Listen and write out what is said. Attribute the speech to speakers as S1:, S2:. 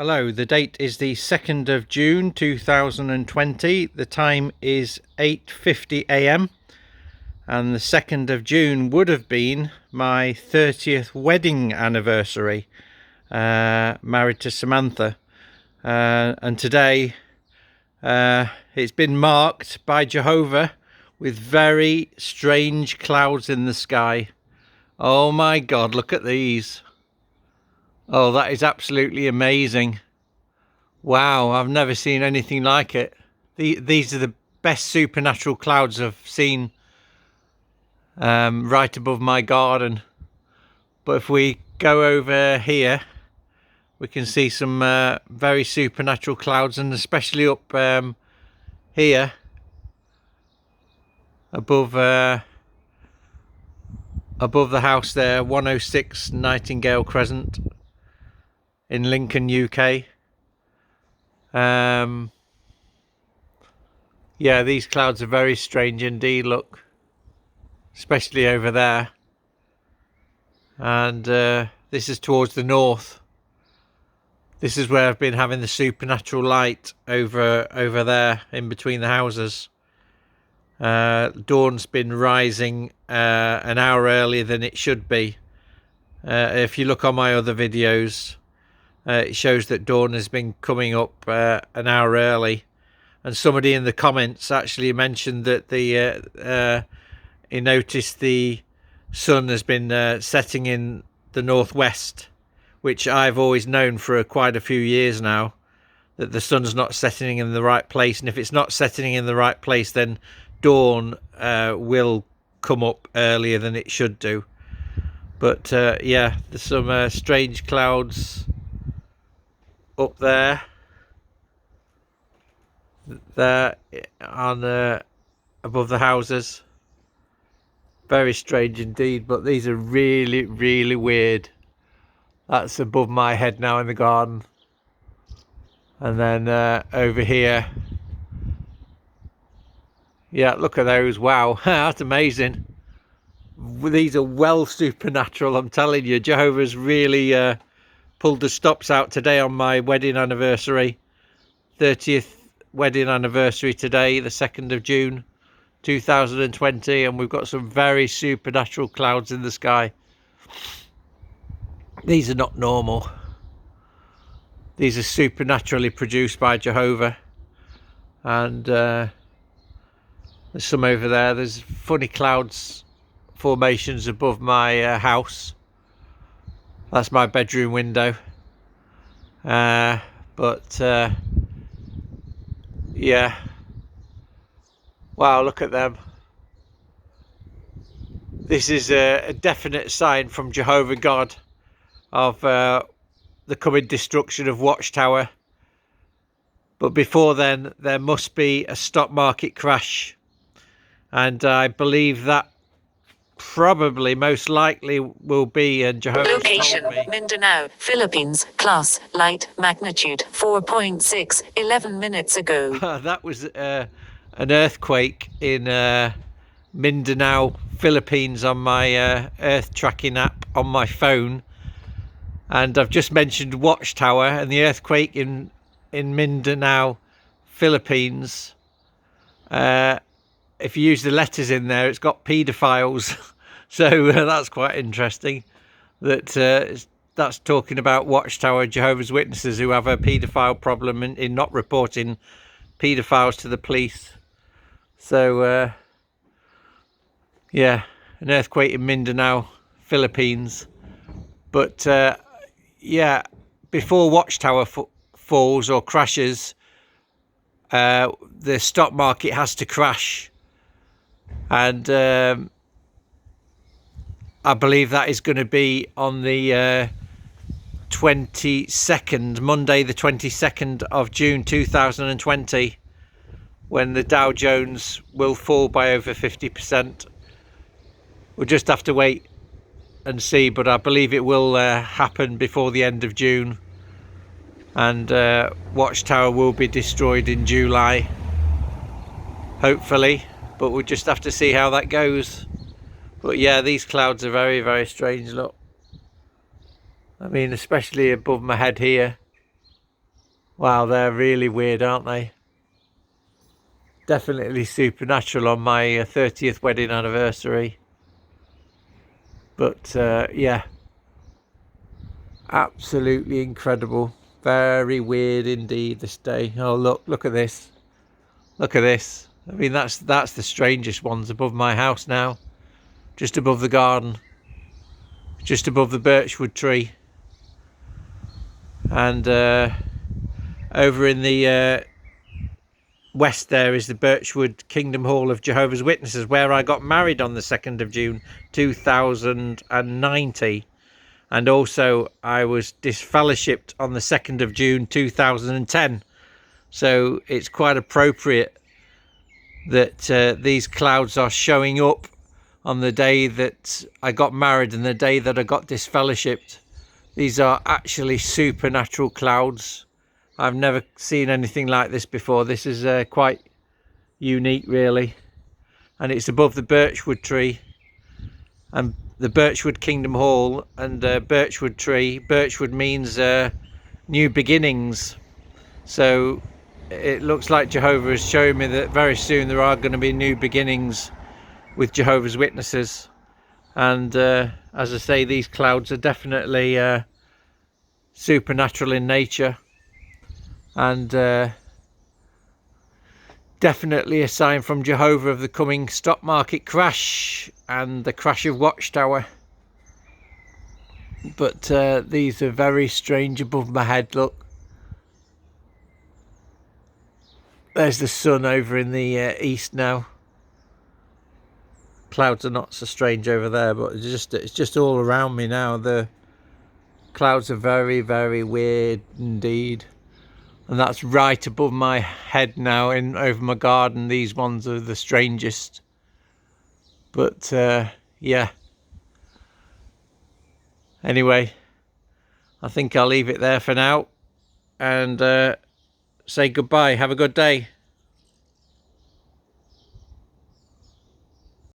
S1: Hello, the date is the 2nd of June 2020. The time is 8:50 AM and the 2nd of June would have been my 30th wedding anniversary, married to Samantha, and today it's been marked by Jehovah with very strange clouds in the sky. Oh my God, look at these. Oh, that is absolutely amazing. Wow, I've never seen anything like it. These are the best supernatural clouds I've seen right above my garden. But if we go over here, we can see some very supernatural clouds, and especially up here above the house there, 106 Nightingale Crescent in Lincoln, UK. Yeah, these clouds are very strange indeed, look, especially over there. And this is towards the north. This is where I've been having the supernatural light over there in between the houses. Dawn's been rising an hour earlier than it should be. If you look on my other videos, it shows that dawn has been coming up an hour early, and somebody in the comments actually mentioned that he noticed the sun has been setting in the northwest, which I've always known for quite a few years now, that the sun's not setting in the right place, and if it's not setting in the right place, then dawn will come up earlier than it should do. But yeah, there's some strange clouds up there on above the houses. Very strange indeed, but these are really, really weird. That's above my head now in the garden. And then over here, yeah, look at those. Wow, that's amazing. These are well supernatural, I'm telling you. Jehovah's really pulled the stops out today on my wedding anniversary. 30th wedding anniversary today, the 2nd of June 2020, and we've got some very supernatural clouds in the sky. These are not normal. These are supernaturally produced by Jehovah. And there's some over there. There's funny clouds formations above my house. That's my bedroom window. Yeah, wow, look at them. This is a definite sign from Jehovah God of the coming destruction of Watchtower. But before then, there must be a stock market crash, and I believe that probably most likely will be, and Jehovah's
S2: location
S1: told me.
S2: Mindanao, Philippines. Class light magnitude 4.6 11 minutes ago.
S1: That was an earthquake in Mindanao, Philippines, on my earth tracking app on my phone, and I've just mentioned Watchtower and the earthquake in Mindanao, Philippines. If you use the letters in there, it's got paedophiles. So that's quite interesting. That's talking about Watchtower, Jehovah's Witnesses, who have a paedophile problem in not reporting paedophiles to the police. So yeah, an earthquake in Mindanao, Philippines. But yeah, before Watchtower falls or crashes, the stock market has to crash. And I believe that is going to be on the 22nd, Monday the 22nd of June 2020, when the Dow Jones will fall by over 50%. We'll just have to wait and see, but I believe it will happen before the end of June, and Watchtower will be destroyed in July, hopefully, but we'll just have to see how that goes. But yeah, these clouds are very, very strange, look. I mean, especially above my head here. Wow, they're really weird, aren't they? Definitely supernatural on my 30th wedding anniversary. But yeah, absolutely incredible. Very weird indeed this day. Oh, look at this. Look at this. I mean, that's the strangest ones above my house now. Just above the garden. Just above the birchwood tree. And over in the west there is the Birchwood Kingdom Hall of Jehovah's Witnesses, where I got married on the 2nd of June 2090. And also I was disfellowshipped on the 2nd of June 2010. So it's quite appropriate that these clouds are showing up on the day that I got married and the day that I got disfellowshipped. These are actually supernatural clouds. I've never seen anything like this before. This is quite unique, really. And it's above the birchwood tree and the Birchwood Kingdom Hall, and birchwood tree. Birchwood means new beginnings. So it looks like Jehovah is showing me that very soon there are going to be new beginnings with Jehovah's Witnesses. And as I say, these clouds are definitely supernatural in nature, and definitely a sign from Jehovah of the coming stock market crash and the crash of Watchtower. But these are very strange above my head. Look, there's the sun over in the east now. Clouds are not so strange over there, but it's just all around me now. The clouds are very, very weird indeed. And that's right above my head now, in over my garden. These ones are the strangest. But yeah. Anyway, I think I'll leave it there for now and say goodbye. Have a good day.